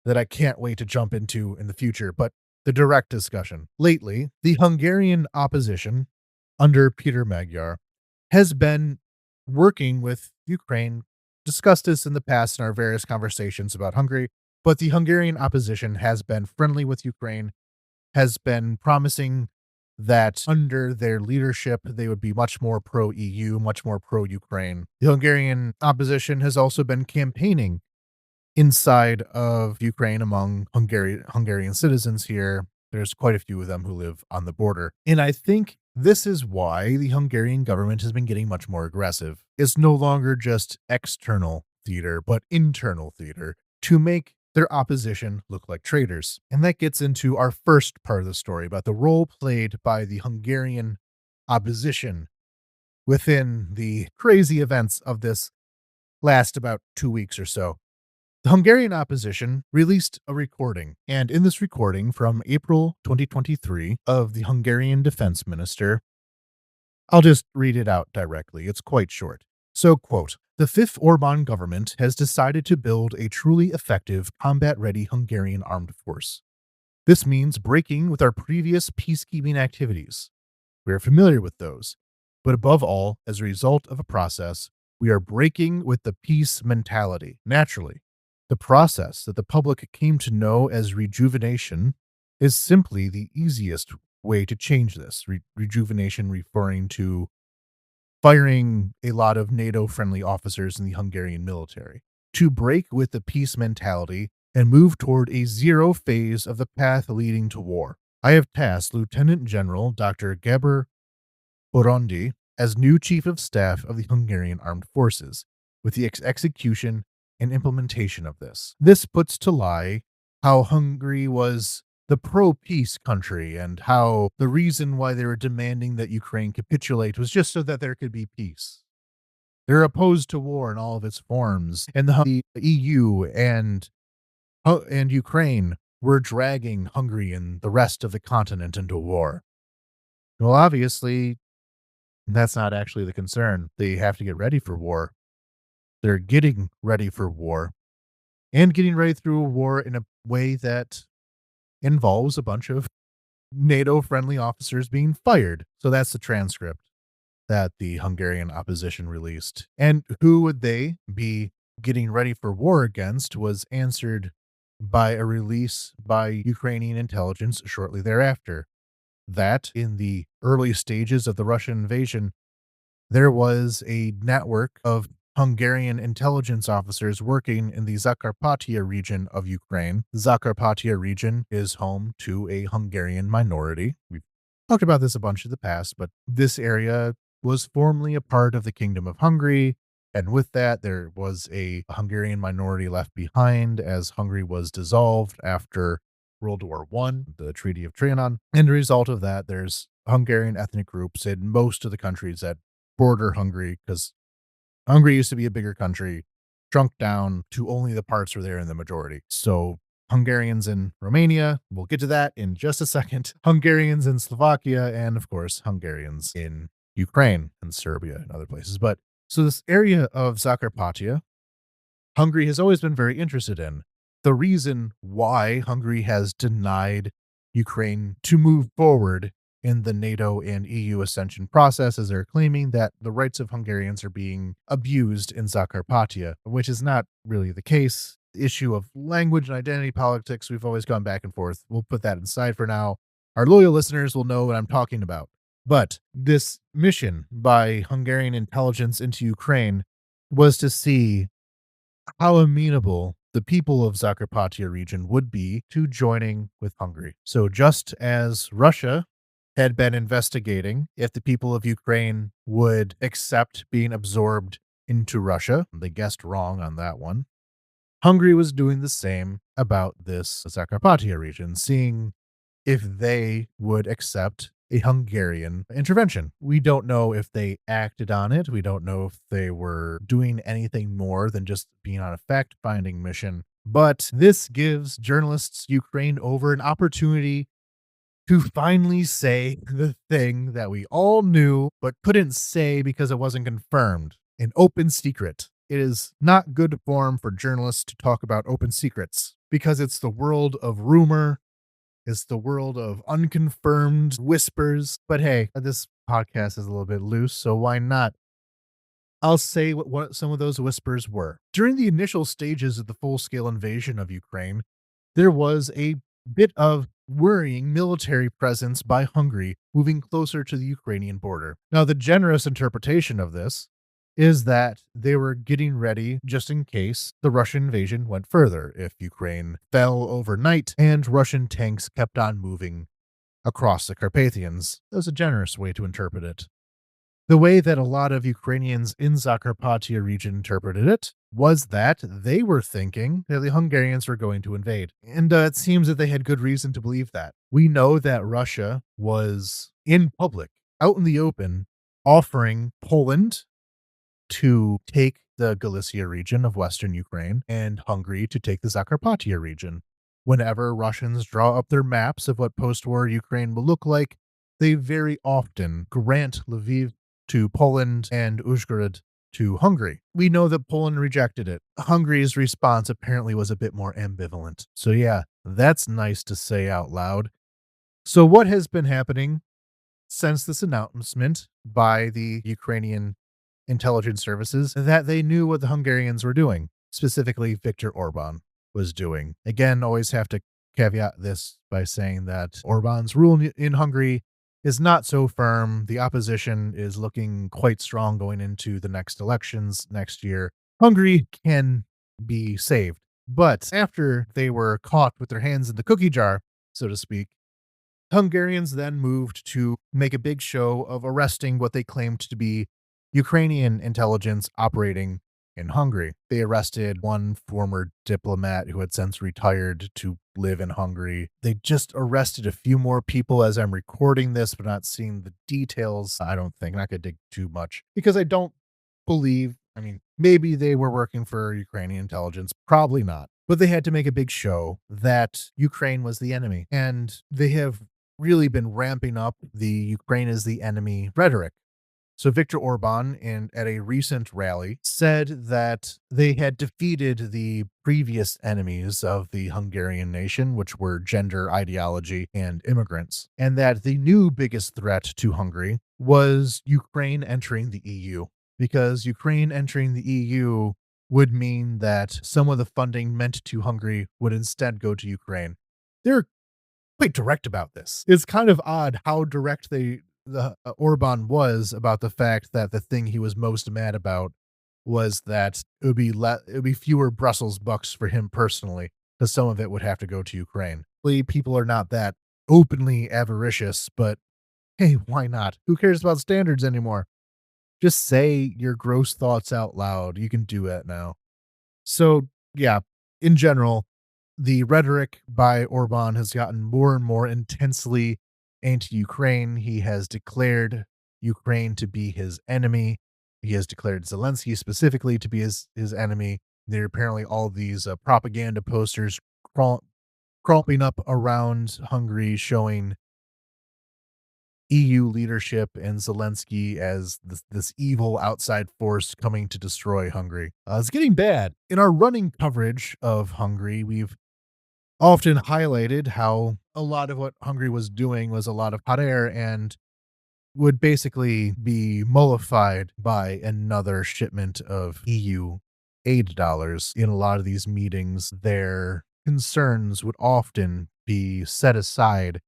that I can't wait to jump into in the future, but the direct discussion. Lately, the Hungarian opposition under Peter Magyar has been working with Ukraine, discussed this in the past in our various conversations about Hungary, but the Hungarian opposition has been friendly with Ukraine, has been promising that under their leadership, they would be much more pro EU, much more pro Ukraine. The Hungarian opposition has also been campaigning inside of Ukraine among Hungarian citizens here. There's quite a few of them who live on the border. And I think this is why the Hungarian government has been getting much more aggressive. It's no longer just external theater, but internal theater to make their opposition look like traitors. And that gets into our first part of the story about the role played by the Hungarian opposition within the crazy events of this last about 2 weeks or so. The Hungarian opposition released a recording, and in this recording from April 2023 of the Hungarian defense minister, I'll just read it out directly. It's quite short. So, quote, "The fifth Orban government has decided to build a truly effective, combat-ready Hungarian armed force. This means breaking with our previous peacekeeping activities. We are familiar with those, but above all, as a result of a process, we are breaking with the peace mentality. Naturally, the process that the public came to know as rejuvenation is simply the easiest way to change this. Rejuvenation referring to firing a lot of NATO-friendly officers in the Hungarian military. To break with the peace mentality and move toward a zero phase of the path leading to war. I have tasked Lieutenant General Dr. Gábor Borondi as new Chief of Staff of the Hungarian Armed Forces with the execution and implementation of this. This puts to lie how Hungary was the pro-peace country and how the reason why they were demanding that Ukraine capitulate was just so that there could be peace. They're opposed to war in all of its forms, and the EU and Ukraine were dragging Hungary and the rest of the continent into war. Well, obviously, that's not actually the concern. They have to get ready for war. They're getting ready for war and getting ready through a war in a way that involves a bunch of NATO-friendly officers being fired. So that's the transcript that the Hungarian opposition released. And who would they be getting ready for war against was answered by a release by Ukrainian intelligence shortly thereafter. That in the early stages of the Russian invasion, there was a network of Hungarian intelligence officers working in the Zakarapatia region of Ukraine. The Zakarapatia region is home to a Hungarian minority. We've talked about this a bunch in the past, but this area was formerly a part of the Kingdom of Hungary. And with that, there was a Hungarian minority left behind as Hungary was dissolved after World War I, the Treaty of Trianon. And a result of that, there's Hungarian ethnic groups in most of the countries that border Hungary, because Hungary used to be a bigger country, shrunk down to only the parts where they're in the majority. So Hungarians in Romania, we'll get to that in just a second. Hungarians in Slovakia, and of course, Hungarians in Ukraine and Serbia and other places. But so this area of Zakarapatia, Hungary has always been very interested in. The reason why Hungary has denied Ukraine to move forward in the NATO and EU ascension process is they're claiming that the rights of Hungarians are being abused in Zakarapatia, which is not really the case. The issue of language and identity politics, we've always gone back and forth. We'll put that aside for now. Our loyal listeners will know what I'm talking about. But this mission by Hungarian intelligence into Ukraine was to see how amenable the people of Zakarapatia region would be to joining with Hungary. So just as Russia had been investigating if the people of Ukraine would accept being absorbed into Russia, they guessed wrong on that one. Hungary was doing the same about this Zakarapatia region, seeing if they would accept a Hungarian intervention. We don't know if they acted on it. We don't know if they were doing anything more than just being on a fact finding mission. But this gives journalists Ukraine over an opportunity to finally say the thing that we all knew but couldn't say because it wasn't confirmed. An open secret. It is not good form for journalists to talk about open secrets because it's the world of rumor. It's the world of unconfirmed whispers. But hey, this podcast is a little bit loose, so why not? I'll say what some of those whispers were. During the initial stages of the full scale invasion of Ukraine, there was a bit of worrying military presence by Hungary moving closer to the Ukrainian border. Now, the generous interpretation of this is that they were getting ready just in case the Russian invasion went further, if Ukraine fell overnight and Russian tanks kept on moving across the Carpathians. That was a generous way to interpret it. The way that a lot of Ukrainians in Zakarapatia region interpreted it was that they were thinking that the Hungarians were going to invade. And it seems that they had good reason to believe that. We know that Russia was in public, out in the open, offering Poland to take the Galicia region of Western Ukraine and Hungary to take the Zakarapatia region. Whenever Russians draw up their maps of what post-war Ukraine will look like, they very often grant Lviv to Poland and Uzhhorod to Hungary. We know that Poland rejected it. Hungary's response apparently was a bit more ambivalent. So yeah, that's nice to say out loud. So what has been happening since this announcement by the Ukrainian intelligence services that they knew what the Hungarians were doing, specifically Viktor Orban was doing? Again, always have to caveat this by saying that Orban's rule in Hungary is not so firm. The opposition is looking quite strong going into the next elections next year. Hungary can be saved. But after they were caught with their hands in the cookie jar, so to speak, Hungarians then moved to make a big show of arresting what they claimed to be Ukrainian intelligence operating in Hungary. They arrested one former diplomat who had since retired to live in Hungary. They just arrested a few more people as I'm recording this, but not seeing the details. I don't think, not going to dig too much because I don't believe, maybe they were working for Ukrainian intelligence, probably not. But they had to make a big show that Ukraine was the enemy. And they have really been ramping up the Ukraine is the enemy rhetoric. So Viktor Orban, at a recent rally, said that they had defeated the previous enemies of the Hungarian nation, which were gender ideology and immigrants, and that the new biggest threat to Hungary was Ukraine entering the EU, because Ukraine entering the EU would mean that some of the funding meant to Hungary would instead go to Ukraine. They're quite direct about this. It's kind of odd how direct Orban was about the fact that the thing he was most mad about was that it would be fewer Brussels bucks for him personally, because some of it would have to go to Ukraine. People are not that openly avaricious, but hey, why not? Who cares about standards anymore? Just say your gross thoughts out loud. You can do it now. So yeah, in general, the rhetoric by Orban has gotten more and more intensely anti-Ukraine. He has declared Ukraine to be his enemy. He has declared Zelensky specifically to be his enemy. There are apparently all these propaganda posters crawling up around Hungary showing EU leadership and Zelensky as this evil outside force coming to destroy Hungary. It's getting bad. In our running coverage of Hungary, we've often highlighted how a lot of what Hungary was doing was a lot of hot air and would basically be mollified by another shipment of EU aid dollars. In a lot of these meetings, their concerns would often be set aside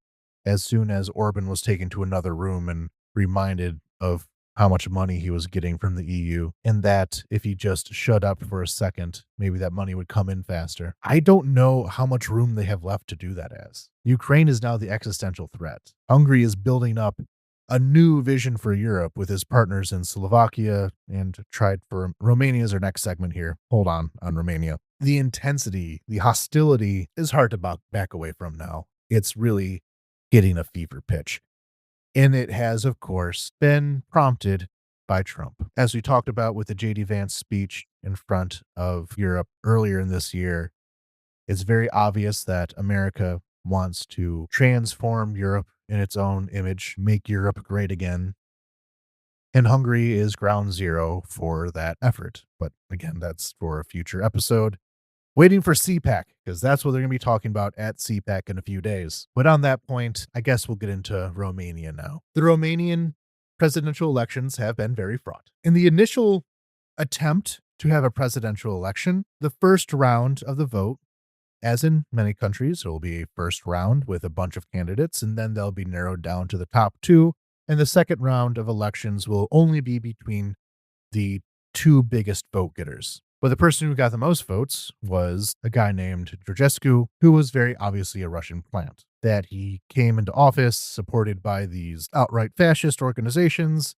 as soon as Orban was taken to another room and reminded of how much money he was getting from the EU, and that if he just shut up for a second, maybe that money would come in faster. I don't know how much room they have left to do that as. Ukraine is now the existential threat. Hungary is building up a new vision for Europe with his partners in Slovakia and tried for Romania as our next segment here. Hold on Romania. The intensity, the hostility is hard to back away from now. It's really getting a fever pitch. And it has, of course, been prompted by Trump. As we talked about with the J.D. Vance speech in front of Europe earlier in this year, it's very obvious that America wants to transform Europe in its own image, make Europe great again. And Hungary is ground zero for that effort. But again, that's for a future episode. Waiting for CPAC, because that's what they're going to be talking about at CPAC in a few days. But on that point, I guess we'll get into Romania now. The Romanian presidential elections have been very fraught. In the initial attempt to have a presidential election, the first round of the vote, as in many countries, there will be a first round with a bunch of candidates, and then they'll be narrowed down to the top two. And the second round of elections will only be between the two biggest vote getters. But the person who got the most votes was a guy named Georgescu, who was very obviously a Russian plant. That he came into office supported by these outright fascist organizations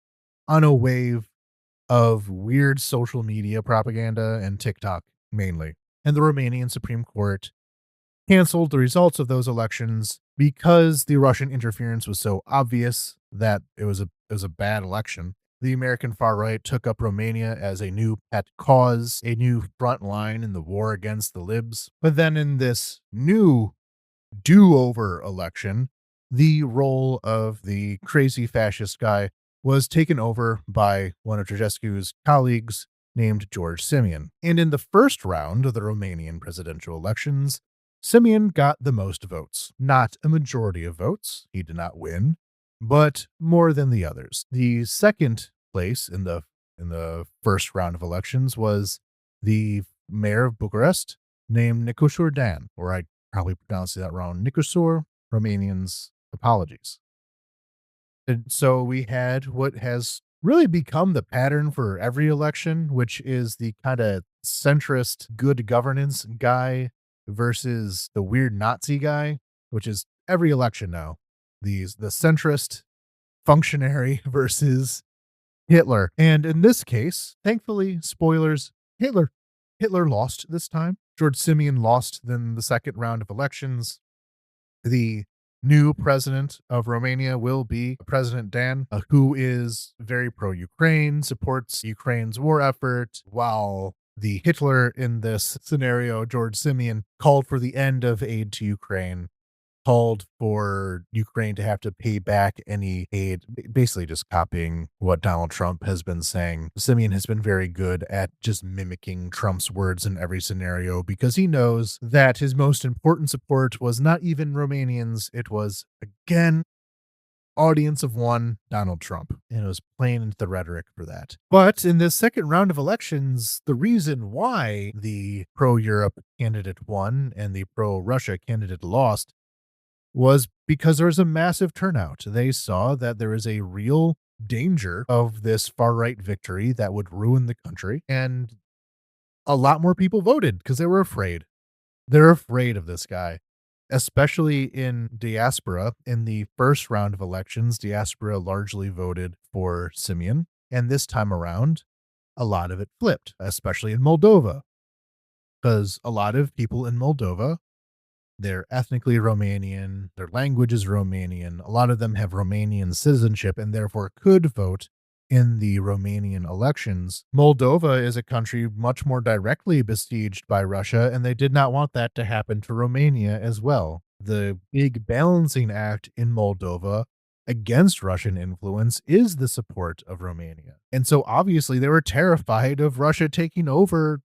on a wave of weird social media propaganda and TikTok mainly. And the Romanian Supreme Court canceled the results of those elections because the Russian interference was so obvious that it was a bad election. The American far right took up Romania as a new pet cause, a new front line in the war against the libs. But then in this new do-over election, the role of the crazy fascist guy was taken over by one of Ceausescu's colleagues named George Simeon. And in the first round of the Romanian presidential elections, Simeon got the most votes. Not a majority of votes. He did not win, but more than the others. The second place in the first round of elections was the mayor of Bucharest named Nicusur Dan, or I probably pronounced that wrong. Nicusur, Romanians, apologies. And so we had what has really become the pattern for every election, which is the kind of centrist good governance guy versus the weird Nazi guy, which is every election now. The centrist functionary versus Hitler. And in this case, thankfully, spoilers, Hitler lost this time. George Simeon lost in the second round of elections. The new president of Romania will be President Dan, who is very pro-Ukraine, supports Ukraine's war effort, while the Hitler in this scenario, George Simeon, called for the end of aid to Ukraine, called for Ukraine to have to pay back any aid, basically just copying what Donald Trump has been saying. Simeon has been very good at just mimicking Trump's words in every scenario because he knows that his most important support was not even Romanians. It was, again, audience of one, Donald Trump. And it was playing into the rhetoric for that. But in this second round of elections, the reason why the pro-Europe candidate won and the pro-Russia candidate lost was because there was a massive turnout. They saw that there is a real danger of this far-right victory that would ruin the country, and a lot more people voted because they were afraid. They're afraid of this guy, especially in diaspora. In the first round of elections, diaspora largely voted for Simeon, and this time around, a lot of it flipped, especially in Moldova, because a lot of people in Moldova, they're ethnically Romanian, their language is Romanian. A lot of them have Romanian citizenship and therefore could vote in the Romanian elections. Moldova is a country much more directly besieged by Russia, and they did not want that to happen to Romania as well. The big balancing act in Moldova against Russian influence is the support of Romania. And so obviously they were terrified of Russia taking over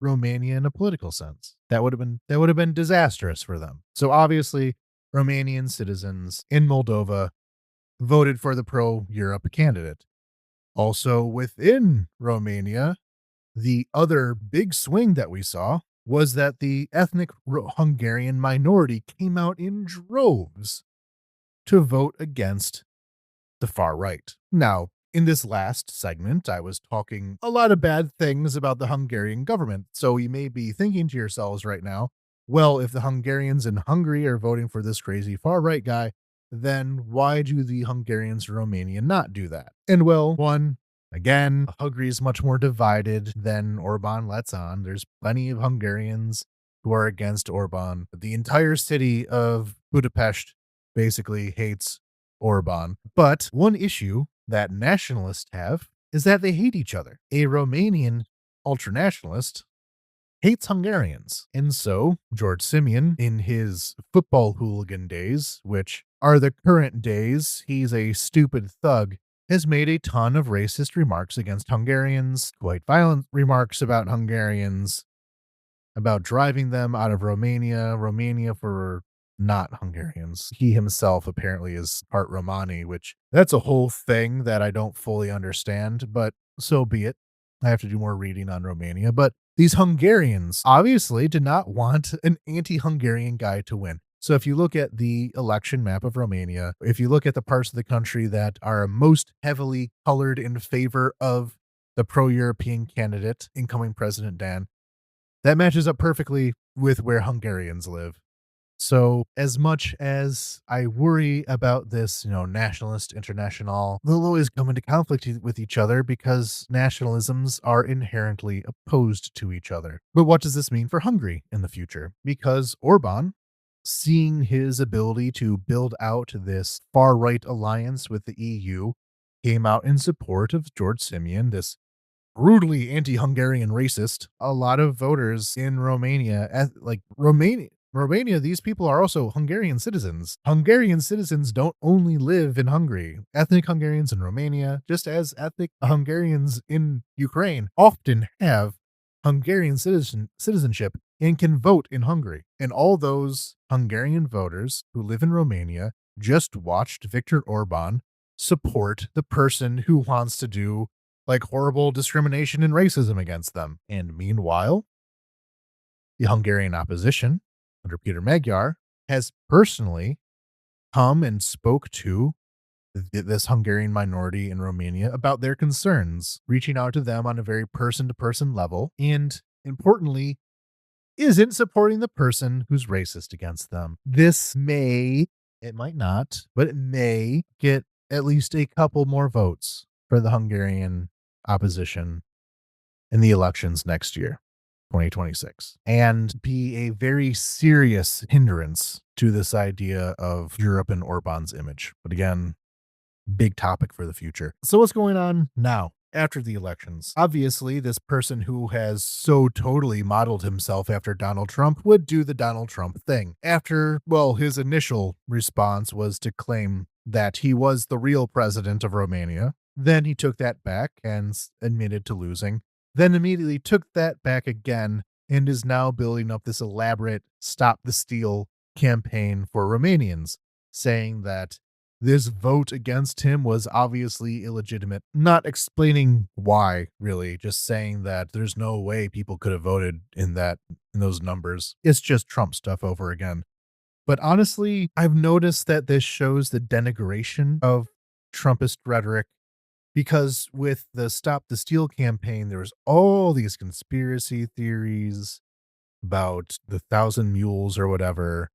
Romania in a political sense. That would have been disastrous for them. So obviously, Romanian citizens in Moldova voted for the pro-Europe candidate. Also within Romania, the other big swing that we saw was that the ethnic Hungarian minority came out in droves to vote against the far right. Now, in this last segment, I was talking a lot of bad things about the Hungarian government. So you may be thinking to yourselves right now, well, if the Hungarians in Hungary are voting for this crazy far right guy, then why do the Hungarians in Romania not do that? And well, one, again, Hungary is much more divided than Orban lets on. There's plenty of Hungarians who are against Orban. The entire city of Budapest basically hates Orban. But one issue that nationalists have is that they hate each other. A Romanian ultranationalist hates Hungarians. And so, George Simeon, in his football hooligan days, which are the current days, he's a stupid thug, has made a ton of racist remarks against Hungarians, quite violent remarks about Hungarians, about driving them out of Romania for not Hungarians. He himself apparently is part Romani, which that's a whole thing that I don't fully understand, but so be it. I have to do more reading on Romania. But these Hungarians obviously did not want an anti Hungarian guy to win. So if you look at the election map of Romania, if you look at the parts of the country that are most heavily colored in favor of the pro European candidate, incoming President Dan, that matches up perfectly with where Hungarians live. So as much as I worry about this, nationalist international, they'll always come into conflict with each other because nationalisms are inherently opposed to each other. But what does this mean for Hungary in the future? Because Orban, seeing his ability to build out this far-right alliance with the EU, came out in support of George Simeon, this brutally anti-Hungarian racist. A lot of voters in Romania, Romania, these people are also Hungarian citizens. Hungarian citizens don't only live in Hungary. Ethnic Hungarians in Romania, just as ethnic Hungarians in Ukraine, often have Hungarian citizenship and can vote in Hungary. And all those Hungarian voters who live in Romania just watched Viktor Orban support the person who wants to do horrible discrimination and racism against them. And meanwhile, the Hungarian opposition under Peter Magyar has personally come and spoke to this Hungarian minority in Romania about their concerns, reaching out to them on a very person-to-person level, and importantly, isn't supporting the person who's racist against them. It might not, but it may get at least a couple more votes for the Hungarian opposition in the elections next year, 2026, and be a very serious hindrance to this idea of Europe and Orban's image. But again, big topic for the future. So what's going on now after the elections? Obviously, this person who has so totally modeled himself after Donald Trump would do the Donald Trump thing. His initial response was to claim that he was the real president of Romania. Then he took that back and admitted to losing. Then immediately took that back again and is now building up this elaborate Stop the Steal campaign for Romanians, saying that this vote against him was obviously illegitimate. Not explaining why, really, just saying that there's no way people could have voted in those numbers. It's just Trump stuff over again. But honestly, I've noticed that this shows the denigration of Trumpist rhetoric, because with the Stop the Steal campaign, there was all these conspiracy theories about the 1,000 mules or whatever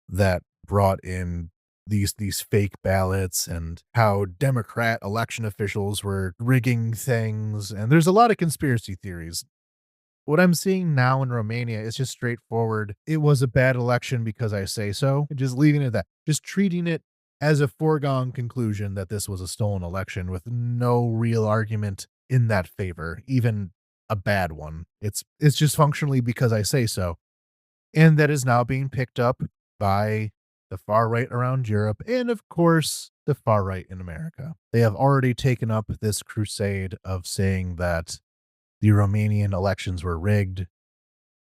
that brought in these fake ballots and how Democrat election officials were rigging things. And there's a lot of conspiracy theories. What I'm seeing now in Romania is just straightforward. It was a bad election because I say so. Just leaving it at that. Just treating it as a foregone conclusion that this was a stolen election with no real argument in that favor, even a bad one. It's just functionally because I say so. And that is now being picked up by the far right around Europe and, of course, the far right in America. They have already taken up this crusade of saying that the Romanian elections were rigged,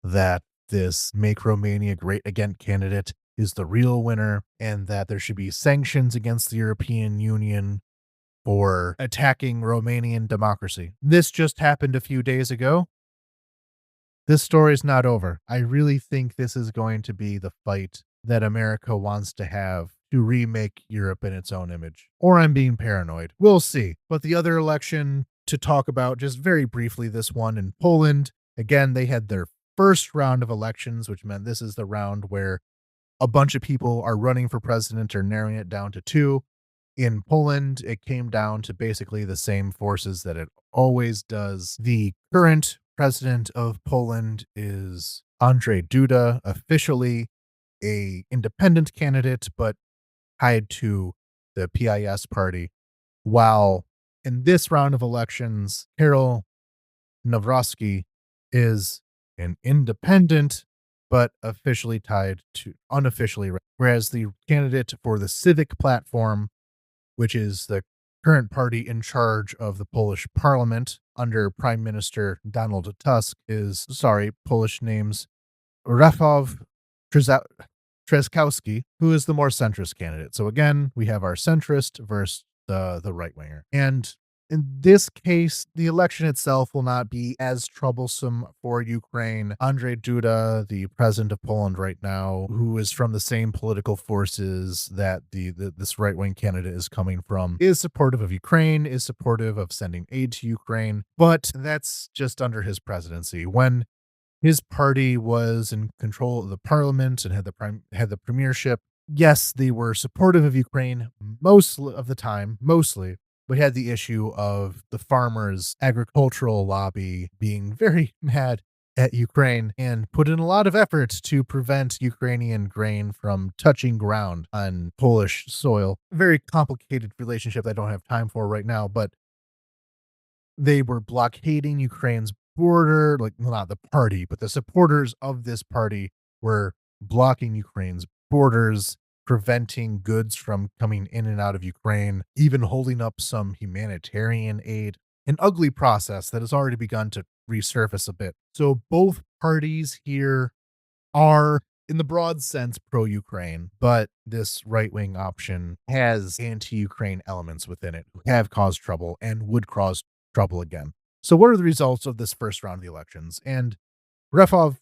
that this Make Romania Great Again candidate is the real winner, and that there should be sanctions against the European Union for attacking Romanian democracy. This just happened a few days ago. This story's not over. I really think this is going to be the fight that America wants to have to remake Europe in its own image. Or I'm being paranoid. We'll see. But the other election to talk about, just very briefly, this one in Poland. Again, they had their first round of elections, which meant this is the round where a bunch of people are running for president or narrowing it down to two. In Poland, it came down to basically the same forces that it always does. The current president of Poland is Andrzej Duda, officially a independent candidate, but tied to the PIS party, while in this round of elections, Karol Nawrocki is an independent, but officially tied to unofficially, whereas the candidate for the Civic Platform, which is the current party in charge of the Polish parliament under Prime Minister Donald Tusk, is, sorry, Polish names, Rafał Trzaskowski, who is the more centrist candidate. So again, we have our centrist versus the right winger. And in this case, the election itself will not be as troublesome for Ukraine. Andrzej Duda, the president of Poland right now, who is from the same political forces that this right-wing candidate is coming from, is supportive of Ukraine, is supportive of sending aid to Ukraine, but that's just under his presidency. When his party was in control of the parliament and had the premiership, yes, they were supportive of Ukraine most of the time, mostly, but had the issue of the farmers' agricultural lobby being very mad at Ukraine and put in a lot of effort to prevent Ukrainian grain from touching ground on Polish soil. Very complicated relationship I don't have time for right now, but they were blockading Ukraine's border, like, well, not the party, but the supporters of this party were blocking Ukraine's borders, preventing goods from coming in and out of Ukraine, even holding up some humanitarian aid. An ugly process that has already begun to resurface a bit. So both parties here are, in the broad sense, pro-Ukraine, but this right-wing option has anti-Ukraine elements within it who have caused trouble and would cause trouble again. So what are the results of this first round of the elections? And Refov,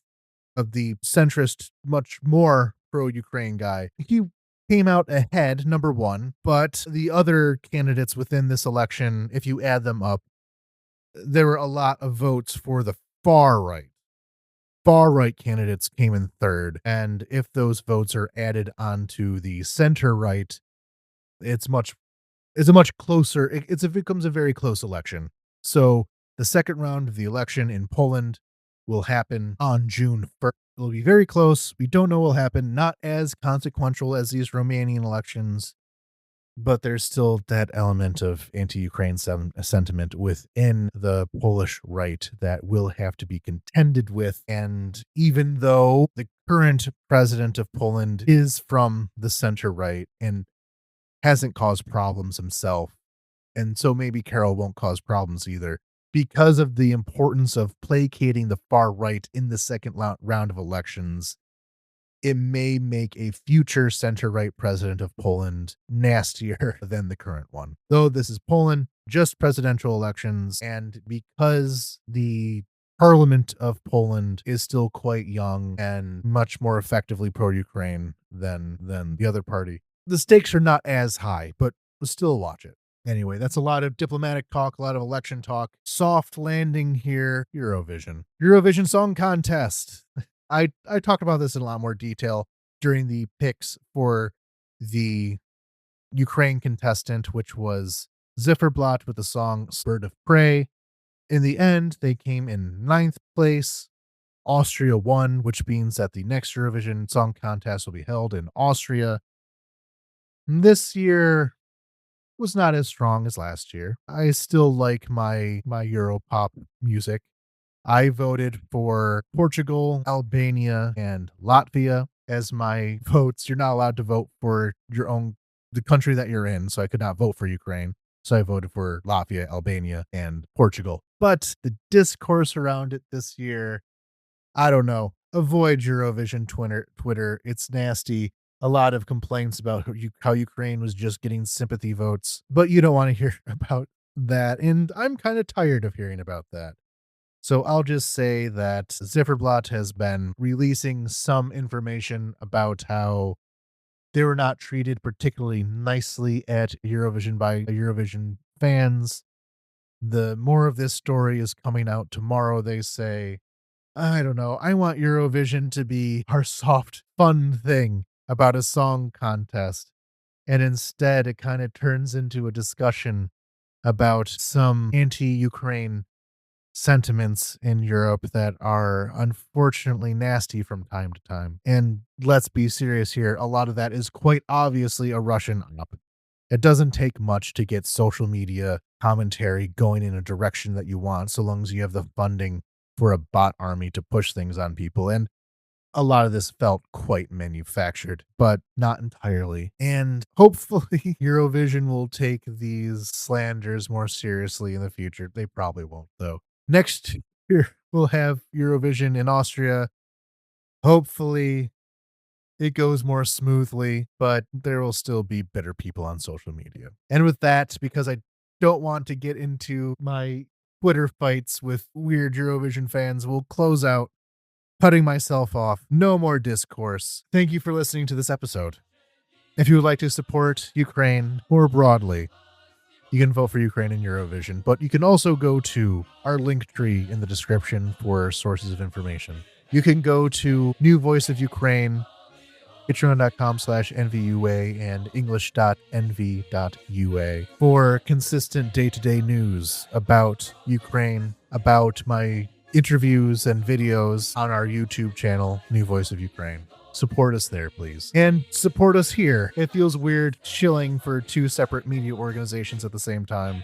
of the centrist, much more pro-Ukraine guy, he came out ahead, number one, but the other candidates within this election, if you add them up, there were a lot of votes for the far right. Far right candidates came in third, and if those votes are added onto the center right, it's a much closer. It becomes a very close election. So the second round of the election in Poland will happen on June 1st. It'll be very close. We don't know what will happen. Not as consequential as these Romanian elections, but there's still that element of anti-Ukraine sentiment within the Polish right that will have to be contended with. And even though the current president of Poland is from the center right and hasn't caused problems himself, and so maybe Karol won't cause problems either, because of the importance of placating the far right in the second round of elections, it may make a future center-right president of Poland nastier than the current one. Though this is Poland, just presidential elections, and because the parliament of Poland is still quite young and much more effectively pro-Ukraine than the other party, the stakes are not as high, but we'll still watch it. Anyway, that's a lot of diplomatic talk, a lot of election talk. Soft landing here. Eurovision. Eurovision Song Contest. I talked about this in a lot more detail during the picks for the Ukraine contestant, which was Zifferblatt with the song Bird of Prey. In the end, they came in ninth place. Austria won, which means that the next Eurovision Song Contest will be held in Austria. This year was not as strong as last year. I still like my Europop music. I voted for Portugal, Albania, and Latvia as my votes. You're not allowed to vote for the country that you're in, so I could not vote for Ukraine. So I voted for Latvia, Albania, and Portugal. But the discourse around it this year, I don't know. Avoid Eurovision Twitter. It's nasty. A lot of complaints about how Ukraine was just getting sympathy votes, but you don't want to hear about that. And I'm kind of tired of hearing about that. So I'll just say that Zifferblatt has been releasing some information about how they were not treated particularly nicely at Eurovision by Eurovision fans. The more of this story is coming out tomorrow, they say. I don't know. I want Eurovision to be our soft, fun thing about a song contest. And instead, it kind of turns into a discussion about some anti-Ukraine sentiments in Europe that are unfortunately nasty from time to time. And let's be serious here. A lot of that is quite obviously a Russian op. It doesn't take much to get social media commentary going in a direction that you want, so long as you have the funding for a bot army to push things on people. And a lot of this felt quite manufactured, but not entirely. And hopefully Eurovision will take these slanders more seriously in the future. They probably won't, though. Next year, we'll have Eurovision in Austria. Hopefully it goes more smoothly, but there will still be bitter people on social media. And with that, because I don't want to get into my Twitter fights with weird Eurovision fans, we'll close out cutting myself off. No more discourse. Thank you for listening to this episode. If you would like to support Ukraine more broadly, you can vote for Ukraine in Eurovision, but you can also go to our link tree in the description for sources of information. You can go to New Voice of Ukraine, patreon.com/NVUA and english.nv.ua for consistent day-to-day news about Ukraine, about my interviews and videos on our YouTube channel, New Voice of Ukraine. Support us there, please. And support us here. It feels weird chilling for two separate media organizations at the same time.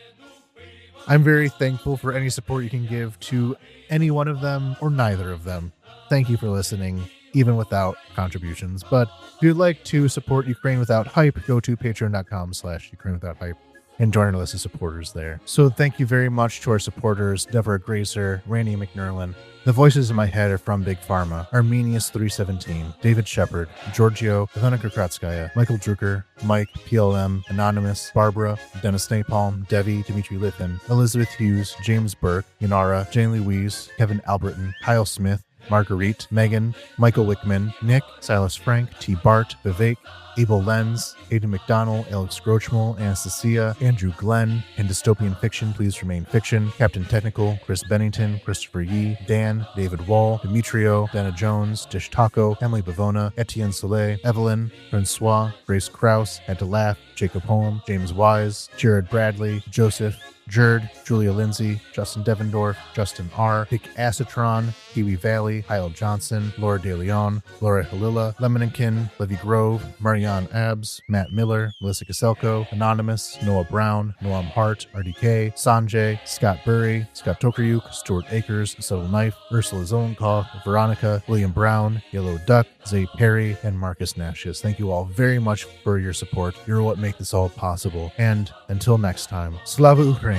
I'm very thankful for any support you can give to any one of them or neither of them. Thank you for listening, even without contributions. But if you'd like to support Ukraine Without Hype, go to patreon.com/Ukraine Without Hype and join our list of supporters there. So thank you very much to our supporters, Deborah Grazer, Randy McNerlin. The voices in my head are from Big Pharma, Armenius317, David Shepard, Giorgio, Ivana Krakatskaya, Michael Drucker, Mike, PLM, Anonymous, Barbara, Dennis Napalm, Devi, Dimitri Lithin, Elizabeth Hughes, James Burke, Yanara, Jane Louise, Kevin Alberton, Kyle Smith, Marguerite, Megan, Michael Wickman, Nick, Silas Frank, T. Bart, Vivek, Abel Lenz, Hayden McDonald, Alex Grochmal, Anastasia, Andrew Glenn, and Dystopian Fiction, Please Remain Fiction, Captain Technical, Chris Bennington, Christopher Yee, Dan, David Wall, Demetrio, Dana Jones, Dish Taco, Emily Bavona, Etienne Soleil, Evelyn, Francois, Grace Krause, Had to Laugh, Jacob Holm, James Wise, Jared Bradley, Joseph, Jerd, Julia Lindsay, Justin Devendorf, Justin R., Pick Acetron, Kiwi Valley, Kyle Johnson, Laura De Leon, Laura Halila, Lemonenkin, Levy Grove, Marianne Abs, Matt Miller, Melissa Caselco, Anonymous, Noah Brown, Noam Hart, RDK, Sanjay, Scott Burry, Scott Tokaryuk, Stuart Akers, Subtle Knife, Ursula Zolenkoff, Veronica, William Brown, Yellow Duck, Zay Perry, and Marcus Nashes. Thank you all very much for your support. You're what make this all possible. And until next time, Slava Ukraini.